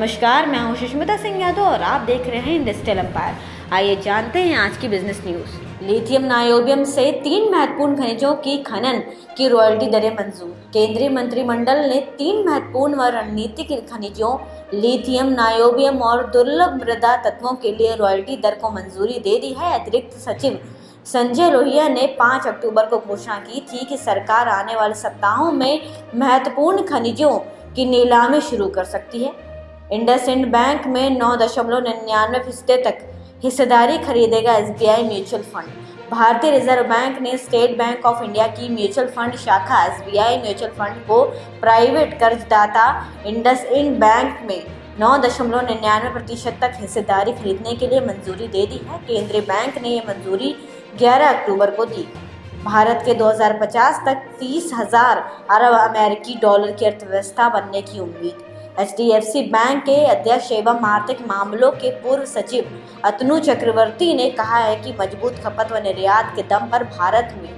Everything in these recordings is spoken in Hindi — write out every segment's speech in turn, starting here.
नमस्कार, मैं हूं सुष्मिता सिंह यादव और आप देख रहे हैं इंडस्ट्रियल एम्पायर। आइए जानते हैं आज की बिजनेस न्यूज। लिथियम नायोबियम से 3 महत्वपूर्ण खनिजों की खनन की रॉयल्टी दरें मंजूर। केंद्रीय मंत्रिमंडल ने 3 महत्वपूर्ण व रणनीतिक खनिजों लिथियम, नायोबियम और दुर्लभ मृदा तत्वों के लिए रॉयल्टी दर को मंजूरी दे दी है। अतिरिक्त सचिव संजय लोहिया ने 5 अक्टूबर को घोषणा की थी कि सरकार आने वाले सप्ताहों में महत्वपूर्ण खनिजों की नीलामी शुरू कर सकती है। इंडसइंड बैंक में 9.99% तक हिस्सेदारी खरीदेगा एसबीआई म्यूचुअल फंड। भारतीय रिजर्व बैंक ने स्टेट बैंक ऑफ इंडिया की म्यूचुअल फंड शाखा एसबीआई म्यूचुअल फंड को प्राइवेट कर्जदाता इंडसइंड बैंक में 9.99% तक हिस्सेदारी खरीदने के लिए मंजूरी दे दी है। केंद्रीय बैंक ने यह मंजूरी 11 अक्टूबर को दी। भारत के 2050 तक 30,000 अरब अमेरिकी डॉलर की अर्थव्यवस्था बनने की उम्मीद। एचडीएफसी बैंक के अध्यक्ष एवं आर्थिक मामलों के पूर्व सचिव अतनु चक्रवर्ती ने कहा है कि मजबूत खपत व निर्यात के दम पर भारत में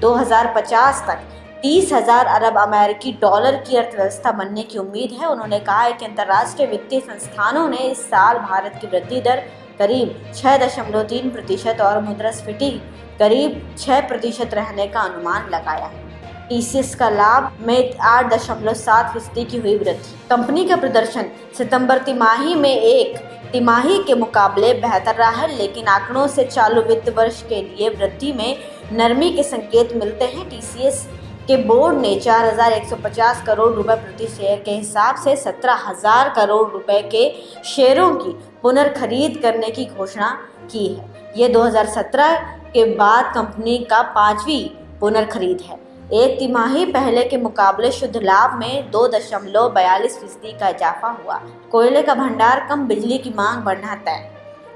2050 तक 30,000 अरब अमेरिकी डॉलर की अर्थव्यवस्था बनने की उम्मीद है। उन्होंने कहा है कि अंतर्राष्ट्रीय वित्तीय संस्थानों ने इस साल भारत की वृद्धि दर करीब 6.3% और मुद्रास्फीति करीब 6% रहने का अनुमान लगाया है। टीसीएस का लाभ में 8.7% की हुई वृद्धि। कंपनी का प्रदर्शन सितंबर तिमाही में एक तिमाही के मुकाबले बेहतर रहा है, लेकिन आंकड़ों से चालू वित्त वर्ष के लिए वृद्धि में नरमी के संकेत मिलते हैं। टीसीएस के बोर्ड ने 4,150 करोड़ रुपए प्रति शेयर के हिसाब से 17,000 करोड़ रुपए के शेयरों की पुनर्खरीद करने की घोषणा की है। ये 2017 के बाद कंपनी का 5वीं पुनर्खरीद है। एक तिमाही पहले के मुकाबले शुद्ध लाभ में 2.42% का इजाफा हुआ। कोयले का भंडार कम, बिजली की मांग बढ़ना तय।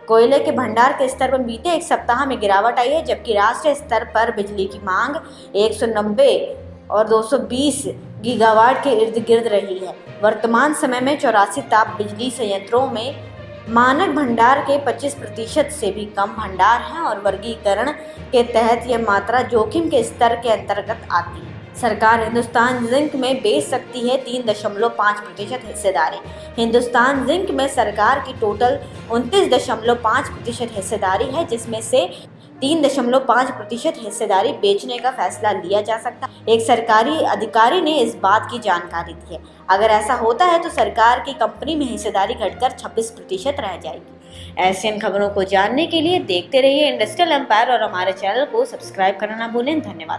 कोयले के भंडार के स्तर पर बीते एक सप्ताह में गिरावट आई है, जबकि राष्ट्रीय स्तर पर बिजली की मांग 190 और 220 गीगावाट के इर्द गिर्द रही है। वर्तमान समय में 84 ताप बिजली संयंत्रों में मानक भंडार के 25% से भी कम भंडार है और वर्गीकरण के तहत यह मात्रा जोखिम के स्तर के अंतर्गत आती है। सरकार हिंदुस्तान जिंक में बेच सकती है 3.5% हिस्सेदारी। हिंदुस्तान जिंक में सरकार की टोटल 29.5% हिस्सेदारी है, जिसमें से 3.5% हिस्सेदारी बेचने का फैसला लिया जा सकता है। एक सरकारी अधिकारी ने इस बात की जानकारी दी है। अगर ऐसा होता है तो सरकार की कंपनी में हिस्सेदारी घटकर 26% रह जाएगी। ऐसी खबरों को जानने के लिए देखते रहिए इंडस्ट्रियल एम्पायर और हमारे चैनल को सब्सक्राइब करना ना भूलें। धन्यवाद।